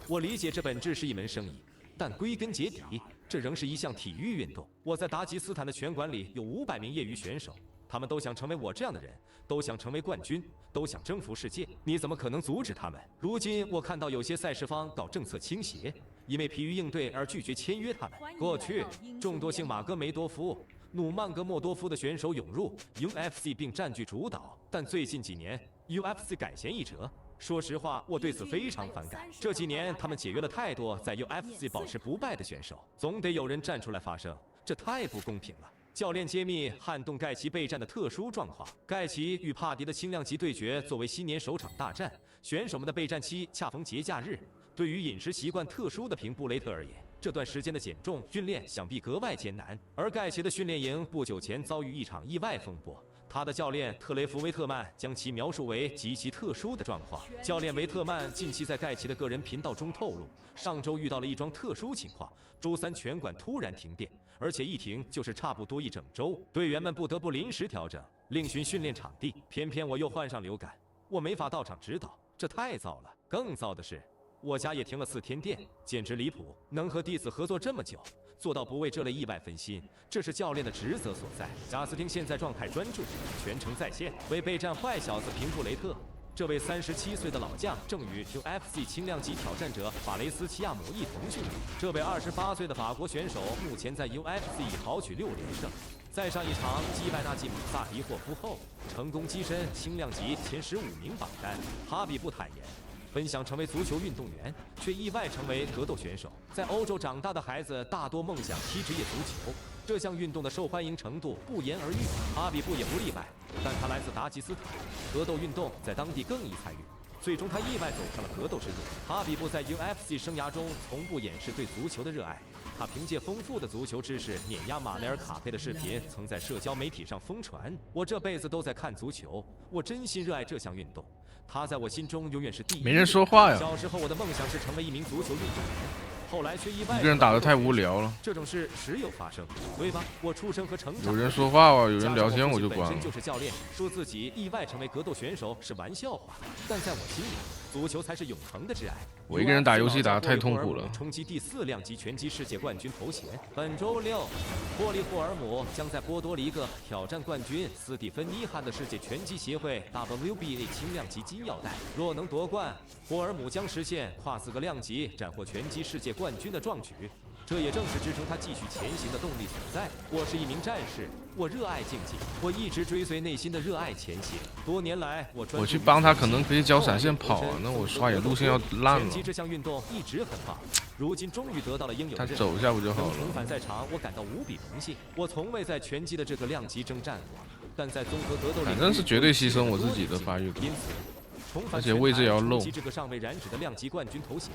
我理解这本质是一门生意，但归根结底，这仍是一项体育运动。我在达吉斯坦的拳馆里有500名业余选手，他们都想成为我这样的人，都想成为冠军，都想征服世界。你怎么可能阻止他们？如今我看到有些赛事方搞政策倾斜，因为疲于应对而拒绝签约他们。过去，众多姓马戈梅多夫、努曼格莫多夫的选手涌入 UFC 并占据主导，但最近几年 UFC 改弦易辙。说实话，我对此非常反感。这几年，他们解约了太多在 UFC 保持不败的选手，总得有人站出来发声，这太不公平了。教练揭秘撼动盖奇备战的特殊状况。盖奇与帕迪的轻量级对决作为新年首场大战，选手们的备战期恰逢节假日。对于饮食习惯特殊的平布雷特而言，这段时间的减重训练想必格外艰难。而盖奇的训练营不久前遭遇一场意外风波。他的教练特雷弗维特曼将其描述为极其特殊的状况。教练维特曼近期在盖奇的个人频道中透露，上周遇到了一桩特殊情况，周三拳馆突然停电，而且一停就是差不多一整周，队员们不得不临时调整，另寻训练场地。偏偏我又患上流感，我没法到场指导，这太糟了。更糟的是，我家也停了4天电，简直离谱。能和弟子合作这么久，做到不为这类意外分心，这是教练的职责所在。贾斯汀现在状态专注，全程在线，为备战坏小子平布雷特。这位37岁的老将正与 UFC 轻量级挑战者法雷斯齐亚姆一同训练。这位28岁的法国选手目前在 UFC 已豪取6连胜，在上一场击败纳吉姆萨迪霍夫后，成功跻身轻量级前15名榜单。哈比布坦言，本想成为足球运动员，却意外成为格斗选手。在欧洲长大的孩子大多梦想踢职业足球，这项运动的受欢迎程度不言而喻。哈比布也不例外，但他来自达吉斯坦，格斗运动在当地更易参与。最终，他意外走上了格斗之路。哈比布在 UFC 生涯中从不掩饰对足球的热爱。他凭借丰富的足球知识碾压马内尔卡佩的视频曾在社交媒体上疯传。我这辈子都在看足球，我真心热爱这项运动。他在我心中永远是第一。没人说话呀。小时候我的梦想是成为一名足球运动员，后来却意外。一个人打得太无聊了。这种事时有发生，对吧？我出生和成长。有人说话啊，有人聊天我就关了。本身就是教练，说自己意外成为格斗选手是玩笑话，但在我心里，足球才是永恒的挚爱。我一个人打游戏打得太痛苦了。冲击第4量级拳击世界冠军头衔。本周6，霍利霍尔姆将在波多黎各挑战冠军斯蒂芬妮汉的世界拳击协会 WBA 轻量级金腰带。若能夺冠，霍尔姆将实现跨4个量级斩获拳击世界冠军的壮举。这也正是支撑他继续前行的动力所在。我是一名战士，我热爱竞技，我一直追随内心的热爱前行。多年来，我去帮他，可能可以交闪现跑啊，那我刷野路线要烂了。拳击这项运动一直很棒，如今终于得到了应有的认可。他走一下不就好了？重返赛场，我感到无比荣幸。我从未在拳击的这个量级征战过，但在综合格斗领域，反正是绝对牺牲我自己的发育度。因此，而且位置也要露。这个尚未染指的量级冠军头衔，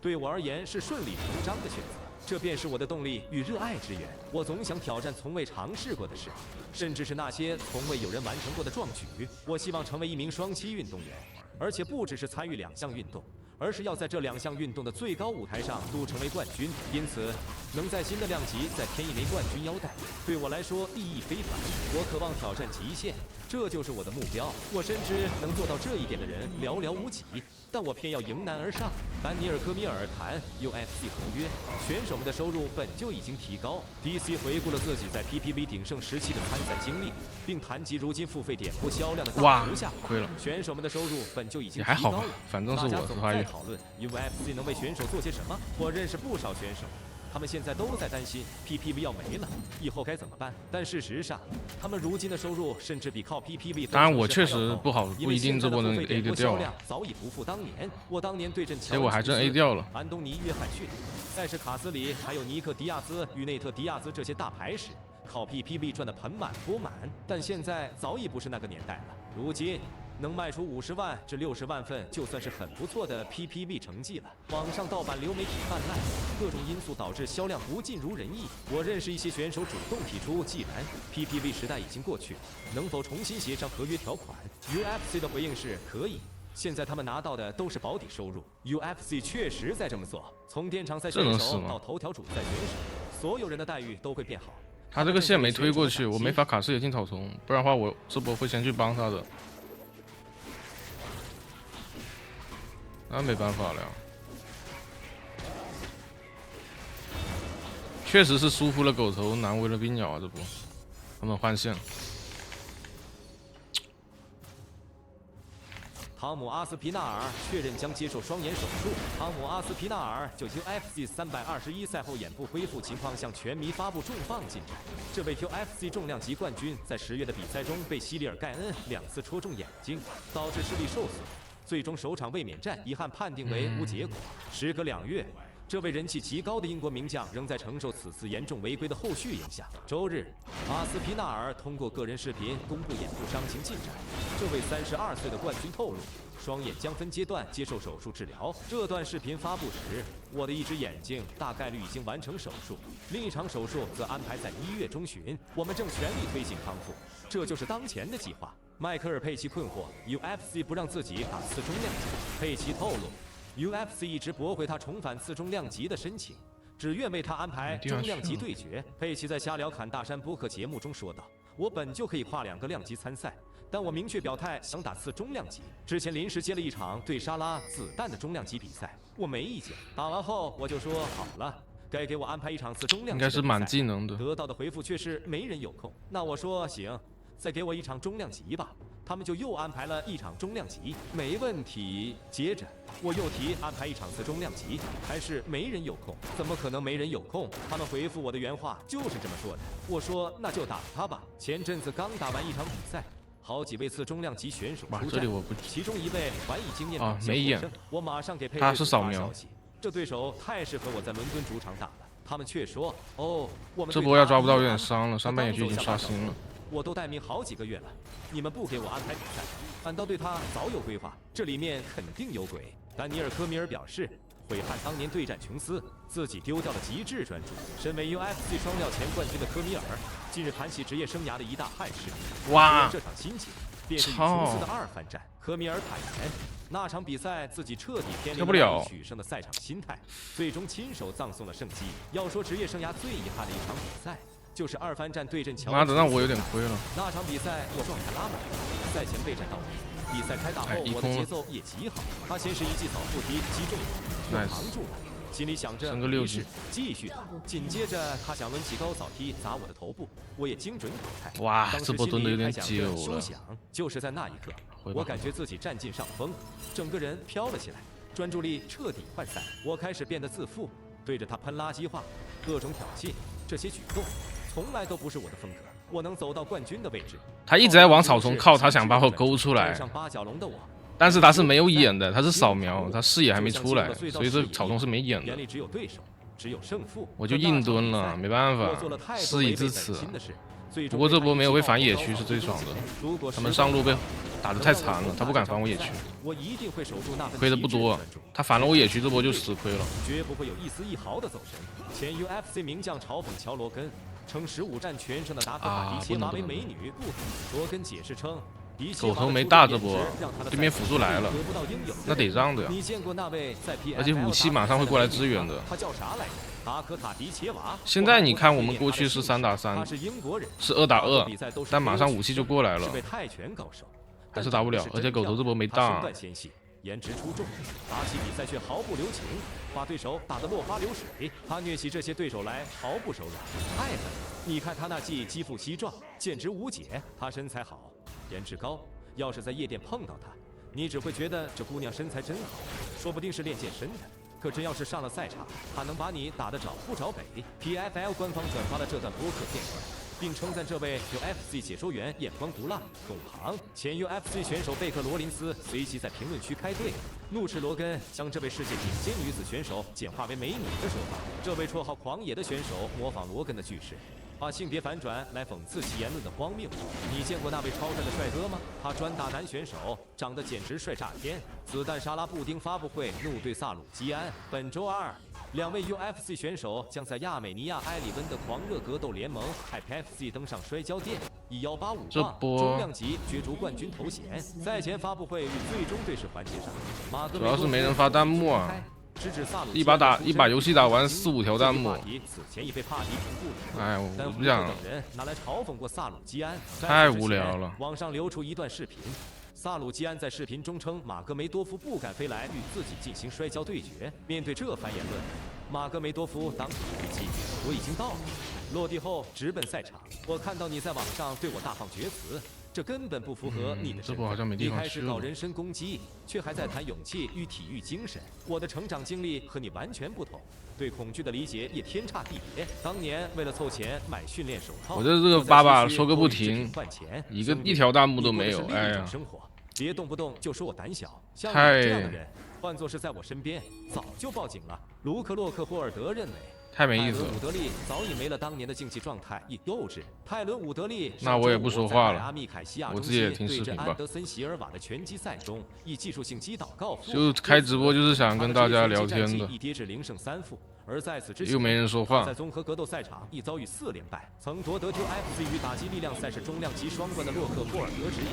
对我而言是顺理成章的选择。这便是我的动力与热爱之源。我总想挑战从未尝试过的事，甚至是那些从未有人完成过的壮举。我希望成为一名双栖运动员，而且不只是参与2项运动，而是要在这2项运动的最高舞台上都成为冠军。因此，能在新的量级再添一枚冠军腰带，对我来说意义非凡。我渴望挑战极限，这就是我的目标。我深知能做到这一点的人寥寥无几，但我偏要迎难而上。丹尼尔·科米尔谈 UFC 合约，选手们的收入本就已经提高。DC 回顾了自己在 PPV 鼎盛时期的参赛经历，并谈及如今付费点播销量的大幅下滑。亏了，选手们的收入本就已经提高了。也还好吧，反正是我的发育。讨论 UFC 能为选手做些什么？我认识不少选手。他们现在都在担心 PPV 要没了，以后该怎么办？但事实上，他们如今的收入甚至比靠 PPV。当然，我确实不好，不一定这波能 A 得掉啊。早已不复当年。我当年对阵结果还真 A 掉了。安东尼·约翰逊、塞什·卡斯里，还有尼克·迪亚兹与内特·迪亚兹这些大牌时，靠 PPV 赚得盆满钵满。但现在早已不是那个年代了。如今，能卖出50万至60万份，就算是很不错的 PPV 成绩了。网上盗版流媒体泛滥，各种因素导致销量不尽如人意。我认识一些选手主动提出，既然 PPV 时代已经过去，能否重新协商合约条款 ？UFC 的回应是可以。现在他们拿到的都是保底收入。UFC 确实在这么做，从电场赛选手到头条主赛选手，所有人的待遇都会变好。他这个线没推过去，我没法卡视野进草丛，不然的话我这波会先去帮他的。那没办法了呀。确实是疏忽了狗头，难为了冰鸟啊！这不，他们换线。汤姆·阿斯皮纳尔确认将接受双眼手术。汤姆·阿斯皮纳尔就 UFC 321赛后眼部恢复情况向全迷发布重磅进展。这位 UFC 重量级冠军在10月的比赛中被希里尔·盖恩2次戳中眼睛，导致视力受损，最终首场卫冕战遗憾判定为无结果。时隔2月。这位人气极高的英国名将仍在承受此次严重违规的后续影响。周日，阿斯皮纳尔通过个人视频公布眼部伤情进展。这位32岁的冠军透露，双眼将分阶段接受手术治疗。这段视频发布时，我的一只眼睛大概率已经完成手术，另一场手术则安排在1月中旬。我们正全力推进康复，这就是当前的计划。迈克尔·佩奇困惑 UFC 不让自己打次中量级。佩奇透露。UFC 一直驳回他重返次中量级的申请，只愿为他安排中量级对决。佩奇在瞎聊侃大山播客节目中说道：“我本就可以跨2个量级参赛，但我明确表态想打次中量级。之前临时接了一场对沙拉子弹的中量级比赛，我没意见。打完后我就说好了，该给我安排一场次中量级。应该是满技能的。得到的回复却是没人有空。那我说行，再给我一场中量级吧。”他们就又安排了一场中量级，没问题。接着我又提安排一场次中量级，还是没人有空。怎么可能没人有空？他们回复我的原话就是这么说的。我说那就打他吧。前阵子刚打完一场比赛，好几位次中量级选手出战，其中一位还以经验没眼。我马上给佩他是扫描。这对手太适合我在伦敦主场打了。他们却说哦，我们这波要抓不到有点伤了，上半野区已经刷新了。我都待命好几个月了，你们不给我安排比赛，反倒对他早有规划，这里面肯定有鬼。丹尼尔·科米尔表示，悔恨当年对战琼斯，自己丢掉了极致专注。身为 UFC 双料前冠军的科米尔，近日谈起职业生涯的一大憾事。哇！这场心情便是与琼斯的2番战。科米尔坦言，那场比赛自己彻底偏离了取胜的赛场心态，最终亲手葬送了胜机。要说职业生涯最遗憾的一场比赛。就是2番战对阵乔。妈的，那我有点亏了。那场比赛我状态拉满，赛前备战到位，比赛开打后我的节奏也极好。他先是一记扫附踢击中我，又扛住了，心里想着没事，继续打。紧接着他想抡起高扫踢砸我的头部，我也精准躲开。哇，这波蹲的有点久了。就是在那一刻，我感觉自己占尽上风，整个人飘了起来，专注力彻底涣散。我开始变得自负，对着他喷垃圾话，各种挑衅，这些举动。从来都不是我的风格，我能走到冠军的位置。他一直在往草丛靠，他想把我勾出来。但是他是没有眼的，他是扫描，他视野还没出来，所以这草丛是没眼的。眼里只有对手，只有胜负。我就硬蹲了，没办法，事已至此。不过这波没有被反野区是最爽的，他们上路被打得太残了，他不敢反我野区。亏的不多，他反了我野区，这波就吃亏了。绝不会有一丝一毫的走神。前 UFC 名将嘲讽乔罗根。称15战全胜的达科塔迪切娃为美女，罗根解释称，狗头没大这波，对面辅助来了，那得让的呀。而且武器马上会过来支援的。他叫啥来着？达科塔迪切娃。现在你看我们过去是3打3，是2打2，但马上武器就过来了，还是打不了。而且狗头这波没大。颜值出众，打起比赛却毫不留情，把对手打得落花流水。他虐起这些对手来毫不手软，太狠了！你看他那记肌腹西撞，简直无解。他身材好，颜值高，要是在夜店碰到他，你只会觉得这姑娘身材真好，说不定是练健身的。可真要是上了赛场，他能把你打得找不着北。PFL 官方转发了这段播客片段，并称赞这位 UFC 解说员眼光毒辣、懂行。前 UFC 选手贝克罗林斯随即在评论区开队，怒斥罗根将这位世界顶尖女子选手简化为美女的说法。这位绰号狂野的选手模仿罗根的句式，把性别反转来讽刺其言论的荒谬。你见过那位超帅的帅哥吗？他专打男选手，长得简直帅炸天。子弹沙拉布丁发布会怒对萨鲁基安。本周二，2位 UFC 选手将在亚美尼亚埃里温的狂热格斗联盟 HypeFC 登上摔跤垫，以185磅中量级角逐冠军头衔。赛前发布会与最终对视环节上，主要是没人发弹幕啊。一把游戏打完4、5条弹幕，哎，我不想，太无聊了。网上流出一段视频，萨鲁基安在视频中称马格梅多夫不敢飞来与自己进行摔跤对决。面对这番言论，马格梅多夫当场飞机，我已经到了。落地后直奔赛场。我看到你在网上对我大放厥词，这根本不符合你的身份。你开始搞人身攻击，却还在谈勇气与体育精神。我的成长经历和你完全不同，对恐惧的理解也天差地别。当年为了凑钱买训练手套，我这个爸爸说个不停，一条弹幕都没有。哎呀，别动不动就说我胆小。像你这样的人，换作是在我身边，早就报警了。卢克洛克霍尔德认为。太没意思了。伍德利早已没了当年的竞技状态与幼稚。泰伦·伍德利那我也不说话了，我自己也听视频吧。安德森·席尔瓦的拳击赛中，以技术性击倒告负。就开直播就是想跟大家聊天的。一跌至0胜3负。而在此之前，又没人说话。在综合格斗赛场亦遭遇4连败，曾夺得 UFC 与打击力量赛事中量级双冠的洛克霍尔德指引。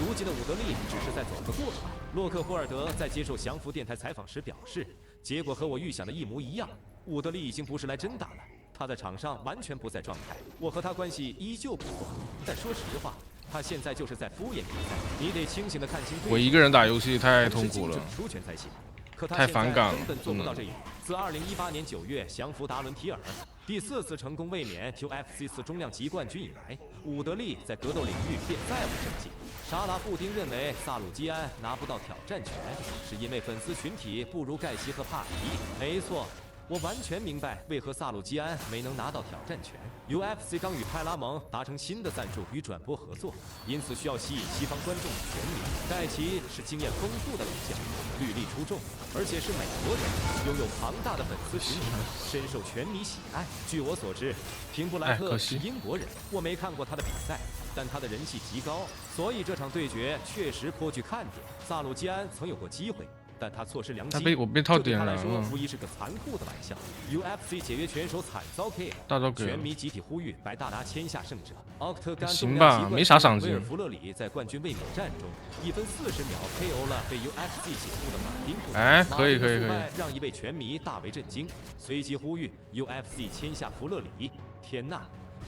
如今的伍德利只是在走个过场。洛克霍尔德在接受降服电台采访时表示，结果和我预想的一模一样。伍德利已经不是来真打了，他在场上完全不在状态。我和他关系依旧不错，但说实话，他现在就是在敷衍比赛。你得清醒地看清对手。我一个人打游戏太痛苦了，太反感了，根本做不到这一点。自2018年9月降服达伦提尔，第4次成功卫冕 UFC 4中量级冠军以来，伍德利在格斗领域便再无胜绩。沙拉布丁认为萨鲁基安拿不到挑战权，是因为粉丝群体不如盖西和帕迪。没错。我完全明白为何萨鲁基安没能拿到挑战权。UFC 刚与派拉蒙达成新的赞助与转播合作，因此需要吸引西方观众的全民。盖奇是经验丰富的老将，履历出众，而且是美国人，拥有庞大的粉丝群体，深受拳迷喜爱。据我所知，廷布莱克是英国人，我没看过他的比赛，但他的人气极高，所以这场对决确实颇具看点。萨鲁基安曾有过机会。但他错失良机，我被套点了。无疑是个残酷的玩笑。UFC 解约拳手惨遭 KO， 全迷集体呼吁白大拿签下胜者。行吧，没啥赏金。威尔弗勒里在冠军卫冕战中1分40秒 KO 了被 UFC 解雇的马丁布。哎，可以，让一位拳迷大为震惊，随即呼吁 UFC 签下弗勒里。天呐，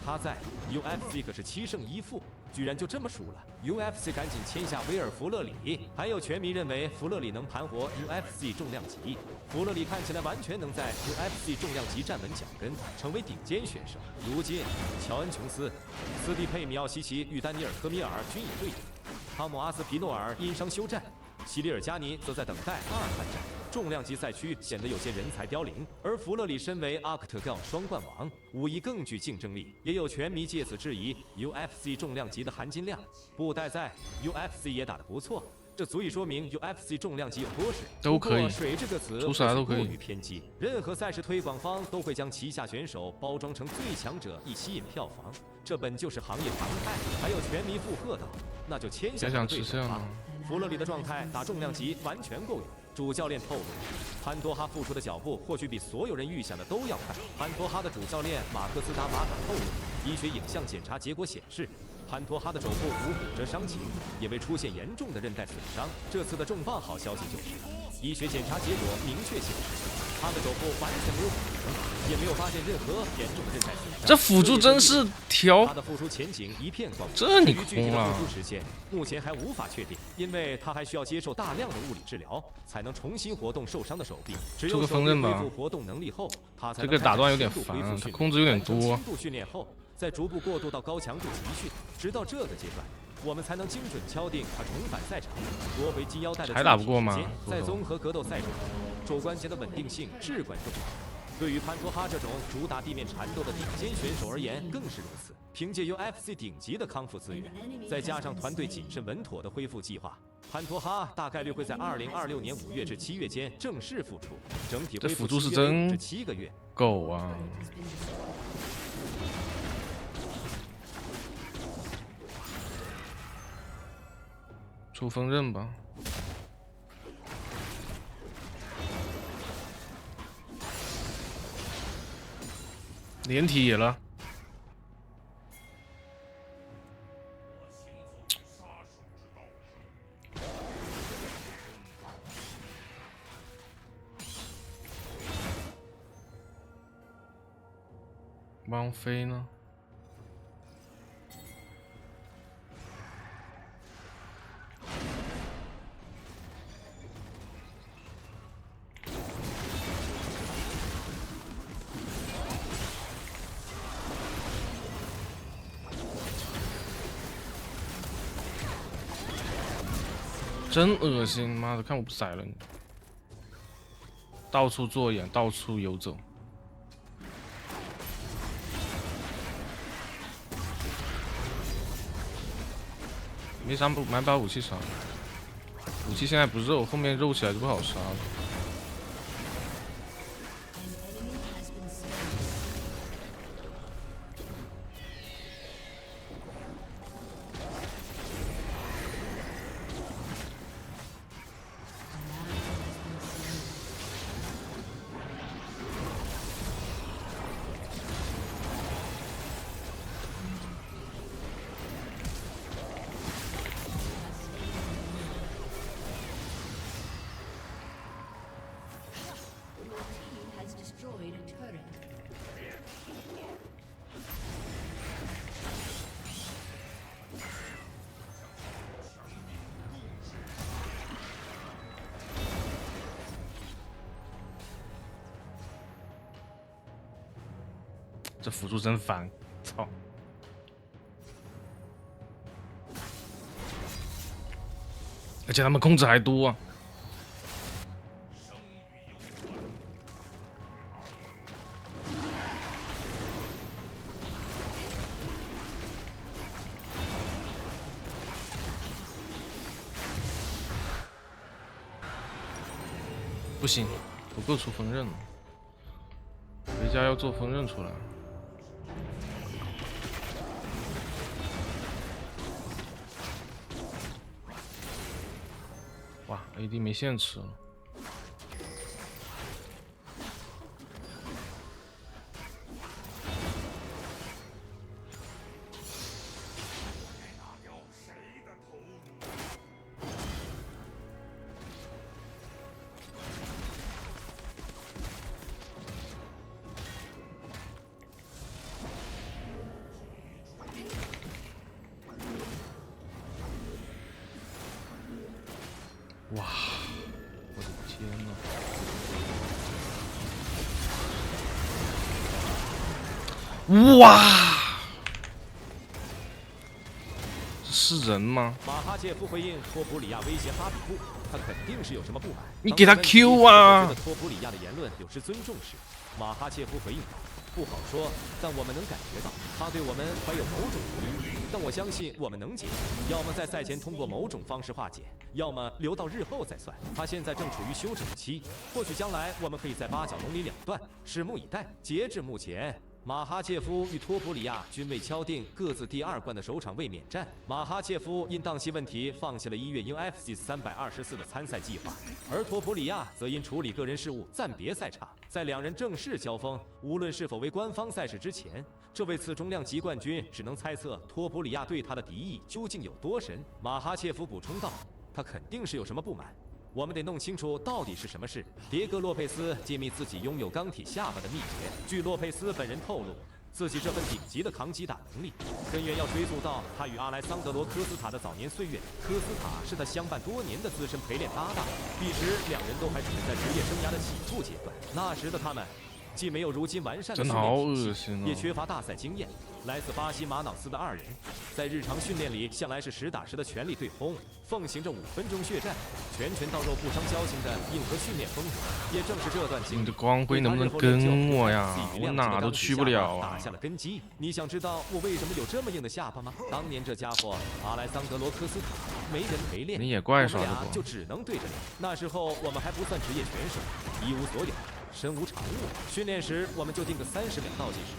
他在 UFC 可是7胜1负。居然就这么输了 ，UFC 赶紧签下威尔弗勒里。还有拳迷认为弗勒里能盘活 UFC 重量级，弗勒里看起来完全能在 UFC 重量级站稳脚跟，成为顶尖选手。如今，乔恩·琼斯、斯蒂佩·米奥西奇与丹尼尔·科米尔均已退役，汤姆·阿斯皮诺尔因伤休战，西里尔加尼则在等待阿尔汗战。重量级赛区显得有些人才凋零，而弗勒里身为阿克特杠双冠王，无疑更具竞争力。也有拳迷借此质疑 UFC 重量级的含金量。布袋在 UFC 也打得不错，这足以说明 UFC 重量级有多水。都可以，水这个词出啥都可以。过于偏激，任何赛事推广方都会将旗下选手包装成最强者，以吸引票房，这本就是行业常态。还有拳迷附和道：“那就签下对手吧。”弗勒里的状态打重量级完全够用。主教练透露，潘多哈复出的脚步或许比所有人预想的都要快。潘多哈的主教练马克斯·达马卡透露，医学影像检查结果显示，潘多哈的肘部无骨折伤情，也未出现严重的韧带损伤。这次的重磅好消息就是，医学检查结果明确显示，他的肘部完全没有骨折，也没有发现任何严重的韧带损伤。这辅助真是挑，他的复出前景一片光明。这你空了。复出时间目前还无法确定，因为他还需要接受大量的物理治疗，才能重新活动受伤的手臂。只有手臂恢复活动能力后，他才能这个打断有点烦，他控制有点多。轻度训练后，再逐步过渡到高强度集训，直到这个阶段，我们才能精准敲定他重返赛场，夺回金腰带的还打不过吗？在综合格斗赛中，肘关节的稳定性至关重要。对于潘多哈这种主打地面缠斗的顶尖选手而言，更是如此。凭借 UFC 顶级的康复资源，再加上团队谨慎稳妥的恢复计划，潘多哈大概率会在2026年5月至7月间正式复出。整体恢复期约6至7个月。够啊！出锋刃吧。连体野了，王菲呢？真恶心！妈的，看我不宰了你！到处做眼，到处游走。没啥不买把武器杀，武器现在不肉，后面肉起来就不好杀了。这辅助真烦，操！而且他们控制还多啊！不行，不够出锋刃了，回家要做锋刃出来。哇 ，AD 没线吃了。哇，我的天呐！哇，这是人吗？马哈切夫回应托普里亚威胁哈比布，他肯定是有什么不满。你给他 Q 啊！觉得托普里亚的言论有失尊重时，马哈切夫回应道：“不好说，但我们能感觉到他对我们怀有某种敌意。但我相信我们能解决，要么在赛前通过某种方式化解，要么留到日后再算。他现在正处于休整期，或许将来我们可以在八角笼里两断，拭目以待。截至目前。”马哈切夫与托普里亚均未敲定各自第2冠的首场卫冕战。马哈切夫因档期问题放弃了1月UFC 324的参赛计划，而托普里亚则因处理个人事务暂别赛场。在两人正式交锋，无论是否为官方赛事之前，这位次重量级冠军只能猜测托普里亚对他的敌意究竟有多深。马哈切夫补充道：“他肯定是有什么不满。”我们得弄清楚到底是什么事。迭戈·洛佩斯揭秘自己拥有钢体下巴的秘诀。据洛佩斯本人透露，自己这份顶级的扛击打能力，根源要追溯到他与阿莱桑德罗·科斯塔的早年岁月。科斯塔是他相伴多年的资深陪练搭档，彼时两人都还处在职业生涯的起步阶段。那时的他们既没有如今完善的训练体系，也缺乏大赛经验。来自巴西马瑙斯的2人，在日常训练里向来是实打实的全力对轰，奉行着5分钟血战、拳拳到肉、不伤交型的硬核训练风格。也正是这段经历，你的光辉能不能跟我呀？我哪都去不了啊！打下了根基。你想知道我为什么有这么硬的下巴吗？当年这家伙阿莱桑德罗·科斯塔没人陪练，你也怪耍我们俩就只能对着练。那时候我们还不算职业选手，一无所有。身无长物，训练时我们就定个30秒倒计时，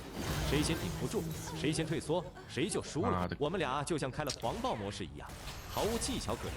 谁先顶不住，谁先退缩，谁就输了。我们俩就像开了狂暴模式一样，毫无技巧可言，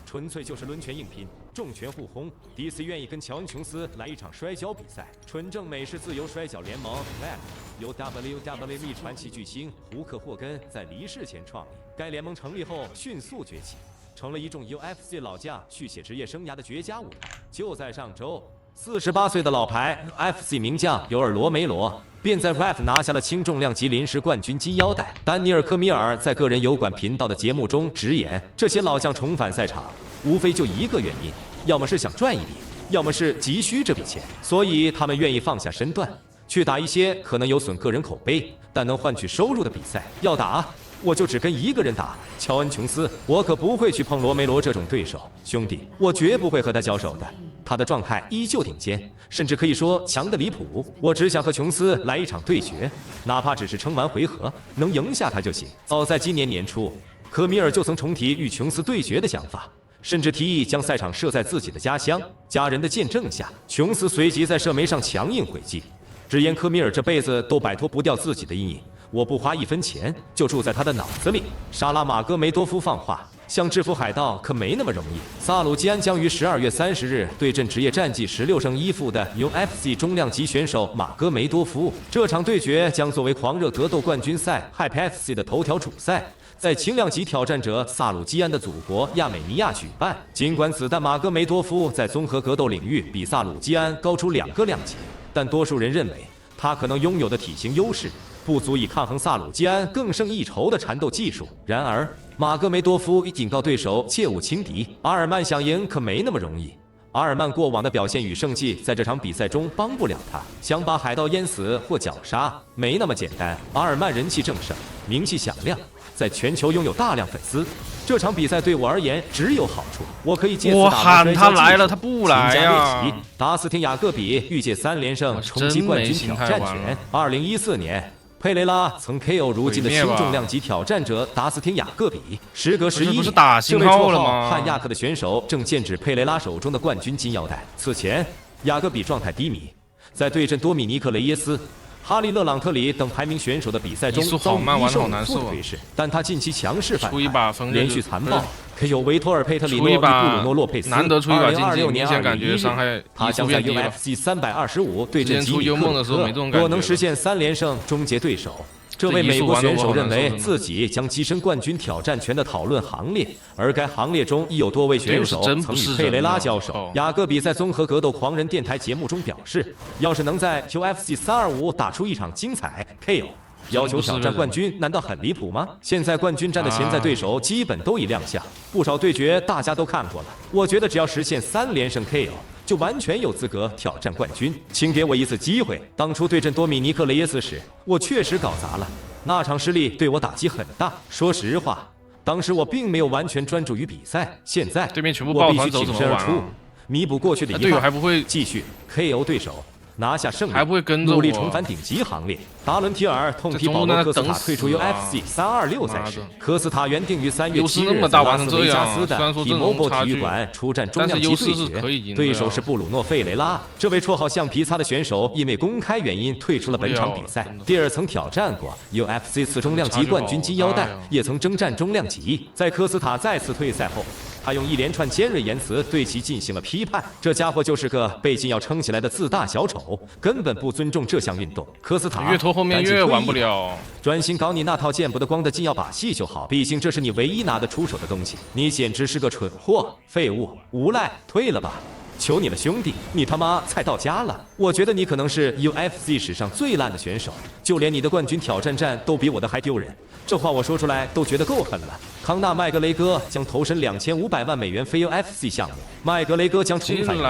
纯粹就是抡拳硬拼，重拳互轰。迪斯愿意跟乔恩·琼斯来一场摔跤比赛，纯正美式自由摔跤联盟 （WEB） 由 WWE 传奇巨星胡克·霍根在离世前创立。该联盟成立后迅速崛起，成了一众 UFC 老将续写职业生涯的绝佳舞台。就在上周。48岁的老牌 UFC 名将尤尔罗梅罗便在 RAF 拿下了轻重量级临时冠军金腰带。丹尼尔·科米尔在个人油管频道的节目中直言，这些老将重返赛场，无非就一个原因，要么是想赚一笔，要么是急需这笔钱，所以他们愿意放下身段，去打一些可能有损个人口碑，但能换取收入的比赛。要打我就只跟一个人打，乔恩·琼斯。我可不会去碰罗梅罗这种对手，兄弟，我绝不会和他交手的。他的状态依旧顶尖，甚至可以说强得离谱。我只想和琼斯来一场对决，哪怕只是撑完回合，能赢下他就行。早在今年年初，科米尔就曾重提与琼斯对决的想法。甚至提议将赛场设在自己的家乡。家人的见证下，琼斯随即在社媒上强硬回击，直言科米尔这辈子都摆脱不掉自己的阴影。我不花1分钱就住在他的脑子里。沙拉马戈梅多夫放话，想制服海盗可没那么容易。萨鲁基安将于12月30日对阵职业战绩16胜1负的 UFC 中量级选手马戈梅多夫。这场对决将作为狂热格斗冠军赛 HypeFC 的头条主赛。在轻量级挑战者萨鲁基安的祖国亚美尼亚举办。尽管子弹马戈梅多夫在综合格斗领域比萨鲁基安高出2个量级，但多数人认为他可能拥有的体型优势不足以抗衡萨鲁基安更胜一筹的缠斗技术。然而，马戈梅多夫已警告对手切勿轻敌，阿尔曼想赢可没那么容易。阿尔曼过往的表现与胜绩在这场比赛中帮不了他，想把海盗淹死或绞杀没那么简单。阿尔曼人气正盛，名气响亮，在全球拥有大量粉丝。这场比赛对我而言只有好处，我可以借此打磨摔跤技术。我喊他来了，他不来呀！达斯汀·雅各比预借3连胜冲击冠军挑战权。2014年。佩雷拉曾 KO 如今的轻重量级挑战者达斯汀·雅各比。时隔11年，这位绰号汉亚克的选手正剑指佩雷拉手中的冠军金腰带。此前，雅各比状态低迷，在对阵多米尼克·雷耶斯、哈利·勒朗特里等排名选手的比赛中遭遇1胜5负的颓势，但他近期强势反弹，连续残暴。KO 维托尔·佩特里诺与布鲁诺·洛佩斯。2026年2月1日，他将在 UFC 325对阵吉米·克克。若能实现3连胜，终结对手。这位美国选手认为自己将跻身冠军挑战权的讨论行列，而该行列中亦有多位选手曾与佩雷拉交手。雅各比在综合格斗狂人电台节目中表示，要是能在 UFC 325打出一场精彩 KO。要求挑战冠军，难道很离谱吗？现在冠军战的潜在对手基本都已亮相，不少对决大家都看过了。我觉得只要实现3连胜 KO， 就完全有资格挑战冠军。请给我一次机会。当初对阵多米尼克·雷耶斯时，我确实搞砸了，那场失利对我打击很大。说实话，当时我并没有完全专注于比赛。现在我必须挺身而出，弥补过去的遗憾。队友还不会继续 KO 对手。拿下胜利，还不会跟着我，努力重返顶级行列。达伦提尔痛踢保罗·科斯塔退出 UFC 326赛事。科斯塔原定于3月7日在拉斯维加斯的 T-Mobile 体育馆出战中量级对决，对手是布鲁诺·费雷拉。这位绰号橡皮擦的选手因为公开原因退出了本场比赛。蒂尔曾挑战过 UFC 次中量级冠军金腰带，也曾征战中量级。在科斯塔再次退赛后，他用一连串尖锐言辞对其进行了批判。这家伙就是个被禁药撑起来的自大小丑，根本不尊重这项运动。科斯塔越拖后面越玩不了，专心搞你那套见不得光的禁药把戏就好，毕竟这是你唯一拿得出手的东西。你简直是个蠢货、废物、无赖，退了吧！求你了，兄弟，你他妈菜到家了！我觉得你可能是 UFC 史上最烂的选手，就连你的冠军挑战战都比我的还丢人。这话我说出来都觉得够狠了。康纳·麦格雷戈将投身2500万美元非 UFC 项目，麦格雷戈将重返荧幕，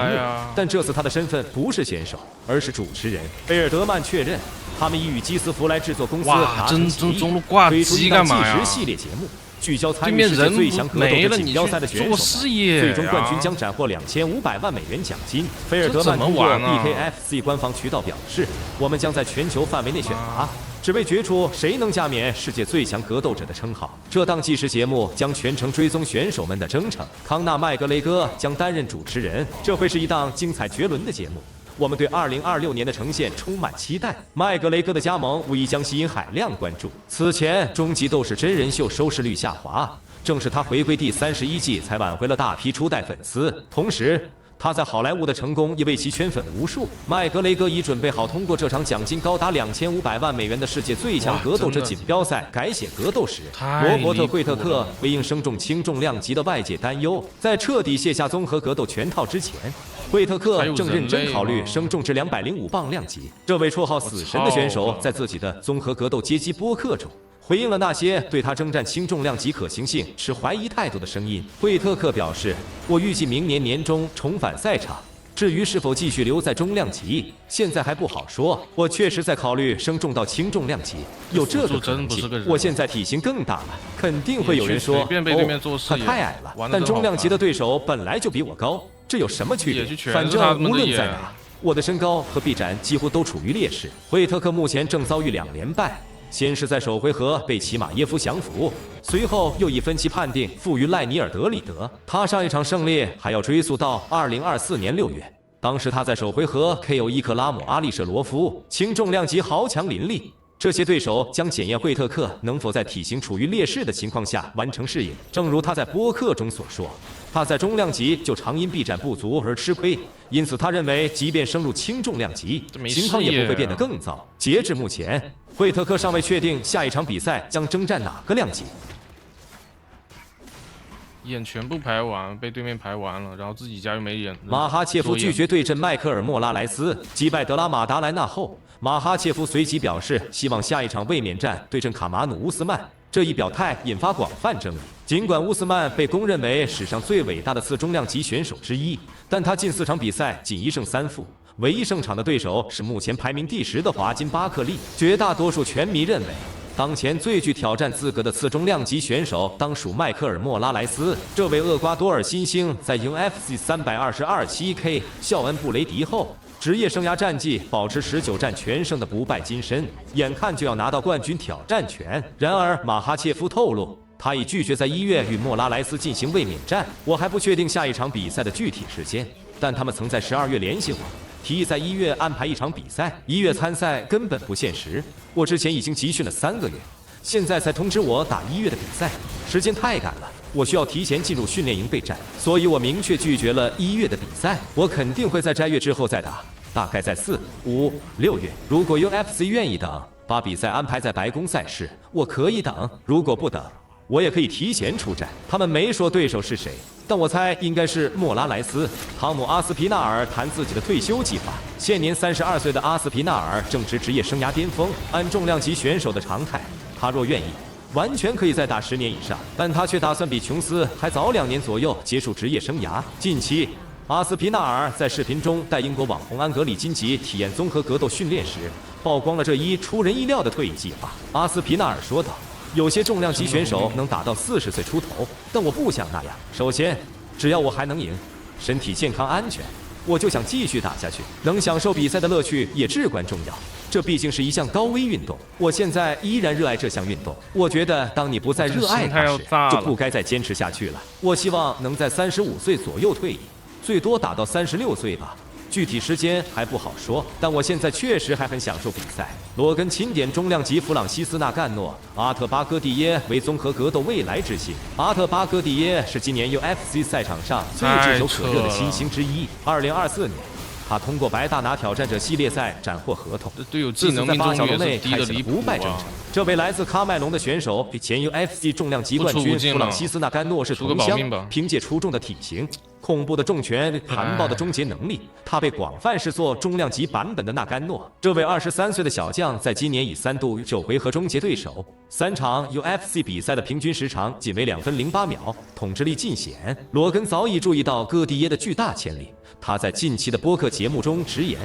但这次他的身份不是选手，而是主持人。贝尔德曼确认，他们已与基斯弗莱制作公司达成协议，推出一档纪实系列节目。聚焦参与世界最强格斗的锦标赛的选手，最终冠军将斩获2500万美元奖金。菲尔德曼通过 BKFC 官方渠道表示，我们将在全球范围内选拔，只为决出谁能加冕世界最强格斗者的称号。这档纪实节目将全程追踪选手们的征程，康纳·麦格雷戈将担任主持人，这会是一档精彩绝伦的节目。我们对2026年的呈现充满期待。麦格雷戈的加盟无疑将吸引海量关注。此前，终极斗士真人秀收视率下滑，正是他回归第31季才挽回了大批初代粉丝。同时，他在好莱坞的成功也为其圈粉无数。麦格雷戈已准备好通过这场奖金高达2500万美元的世界最强格斗者锦标赛改写格斗史。罗伯特·惠特克回应生重轻重量级的外界担忧，在彻底卸下综合格斗全套之前，惠特克正认真考虑升重至205磅量级。这位绰号“死神”的选手在自己的综合格斗街机播客中回应了那些对他征战轻重量级可行性持怀疑态度的声音。惠特克表示：“我预计明年年中重返赛场，至于是否继续留在中量级，现在还不好说。我确实在考虑升重到轻重量级，有这个可能性。我现在体型更大了，肯定会有人说，他太矮了。但中量级的对手本来就比我高，这有什么区别？反正无论在哪，我的身高和臂展几乎都处于劣势。惠特克目前正遭遇2连败。先是在首回合被齐马耶夫降服，随后又以分歧判定负于赖尼尔德里德。他上一场胜利还要追溯到2024年6月，当时他在首回合 KO 伊克拉姆阿利舍罗夫，轻重量级豪强林立。这些对手将检验惠特克能否在体型处于劣势的情况下完成适应。正如他在播客中所说，他在中量级就常因臂展不足而吃亏，因此他认为即便升入轻重量级，情况也不会变得更糟。截至目前，惠特克尚未确定下一场比赛将征战哪个量级。眼全部排完，被对面排完了，然后自己家又没眼。马哈切夫拒绝对阵迈克尔莫拉莱斯，击败德拉马达莱纳后，马哈切夫随即表示希望下一场卫冕战对阵卡马努乌斯曼。这一表态引发广泛争议。尽管乌斯曼被公认为史上最伟大的次中量级选手之一，但他近4场比赛仅1胜3负，唯一胜场的对手是目前排名第10的华金巴克利。绝大多数拳迷认为，当前最具挑战资格的次中量级选手当属迈克尔莫拉莱斯。这位厄瓜多尔新星在赢 FC 322 7K 肖恩布雷迪后，职业生涯战绩保持19战全胜的不败金身，眼看就要拿到冠军挑战权。然而马哈切夫透露，他已拒绝在1月与莫拉莱斯进行卫冕战。我还不确定下一场比赛的具体时间，但他们曾在12月联系我，提议在1月安排一场比赛。1月参赛根本不现实，我之前已经集训了3个月，现在才通知我打1月的比赛，时间太赶了。我需要提前进入训练营备战，所以我明确拒绝了1月的比赛。我肯定会在斋月之后再打，大概在4、5、6月。如果 UFC 愿意等，把比赛安排在白宫赛事，我可以等；如果不等，我也可以提前出战。他们没说对手是谁，但我猜应该是莫拉莱斯。汤姆·阿斯皮纳尔谈自己的退休计划。现年32岁的阿斯皮纳尔正值职业生涯巅峰，按重量级选手的常态，他若愿意，完全可以再打10年以上，但他却打算比琼斯还早2年左右结束职业生涯。近期，阿斯皮纳尔在视频中带英国网红安格里金吉体验综合格斗训练时，曝光了这一出人意料的退役计划。阿斯皮纳尔说道：“有些重量级选手能打到40岁出头，但我不想那样。首先，只要我还能赢，身体健康安全，我就想继续打下去。能享受比赛的乐趣也至关重要。这毕竟是一项高危运动，我现在依然热爱这项运动。我觉得，当你不再热爱它时，就不该再坚持下去了。我希望能在35岁左右退役，最多打到36岁吧。具体时间还不好说，但我现在确实还很享受比赛。”罗根钦点中量级弗朗西斯纳干诺阿特巴戈蒂耶为综合格斗未来之星。阿特巴戈蒂耶是今年 UFC 赛场上最炙手可热的新星之一。2024年，他通过白大拿挑战者系列赛斩获合同，自此在8小龙内开启了不败征程。这位来自喀麦隆的选手与前 UFC 重量级冠军弗朗西斯纳干诺是同乡，凭借出众的体型、恐怖的重拳、残暴的终结能力，他被广泛视作中量级版本的纳甘诺。这位23岁的小将在今年以3度9回合终结对手，3场 UFC 比赛的平均时长仅为2分08秒，统治力尽显。罗根早已注意到戈蒂耶的巨大潜力，他在近期的播客节目中直言，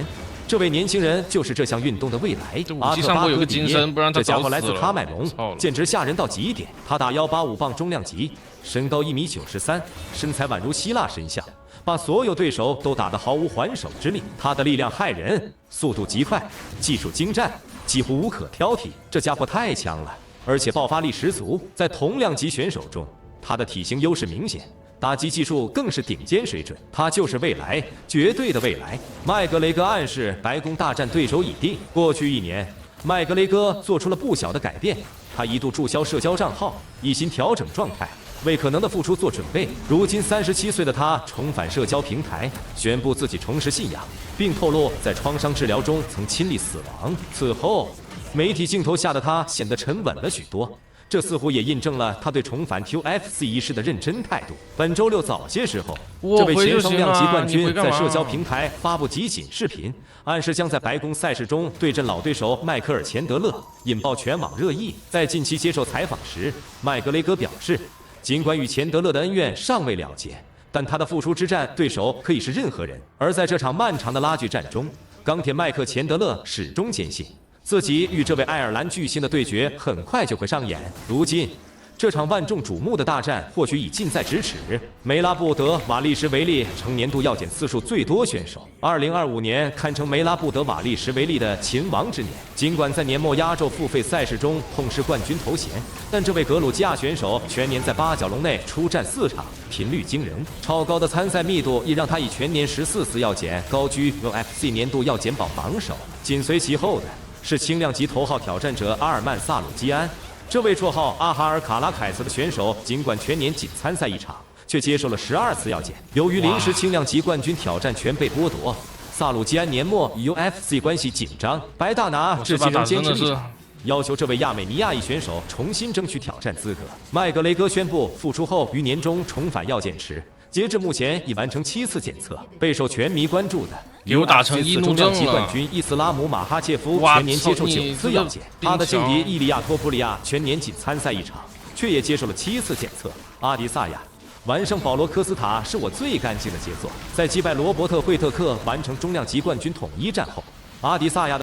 这位年轻人就是这项运动的未来。阿特巴戈蒂耶，这家伙来自喀麦隆，简直吓人到极点。他打185磅重量级，身高1.93米，身材宛如希腊神像，把所有对手都打得毫无还手之力。他的力量骇人，速度极快，技术精湛，几乎无可挑剔。这家伙太强了，而且爆发力十足。在同量级选手中，他的体型优势明显，打击技术更是顶尖水准。他就是未来，绝对的未来。麦格雷格暗示白宫大战对手已定。过去1年，麦格雷格做出了不小的改变，他一度注销社交账号，一心调整状态，为可能的复出做准备。如今37岁的他重返社交平台，宣布自己重拾信仰，并透露在创伤治疗中曾亲历死亡。此后，媒体镜头下的他显得沉稳了许多，这似乎也印证了他对重返 UFC 一事的认真态度。本周六早些时候，这位前双量级冠军在社交平台发布集锦视频，暗示将在白宫赛事中对阵老对手迈克尔·钱德勒，引爆全网热议。在近期接受采访时，麦格雷格表示，尽管与钱德勒的恩怨尚未了结，但他的复出之战对手可以是任何人。而在这场漫长的拉锯战中，钢铁麦克钱德勒始终坚信自己与这位爱尔兰巨星的对决很快就会上演。如今，这场万众瞩目的大战或许已近在咫尺。梅拉布德瓦利什维利成年度药检次数最多选手，2025年堪称梅拉布德瓦利什维利的秦王之年。尽管在年末压轴付费赛事中痛失冠军头衔，但这位格鲁吉亚选手全年在8角笼内出战4场，频率惊人，超高的参赛密度也让他以全年14次药检高居 UFC 年度药检榜榜首。紧随其后的是轻量级头号挑战者阿尔曼萨鲁基安。这位绰号阿哈尔卡拉凯斯的选手，尽管全年仅参赛1场，却接受了12次药检。由于临时轻量级冠军挑战权被剥夺，萨鲁基安年末与 UFC 关系紧张，白大拿至今仍坚持立场，要求这位亚美尼亚裔选手重新争取挑战资格。麦格雷格宣布复出后于年中重返药检池，截至目前已完成7次检测。备受全迷关注的又打成易怒症了。冠军伊斯拉姆马哈切夫全年接受9次药检，他的劲敌伊利亚托普里亚全年仅参赛1场，却也接受了7次检测。阿迪萨亚完胜保罗科斯塔是我最干净的杰作。在击败罗伯特惠特克完成中量级冠军统一战后，阿迪萨亚的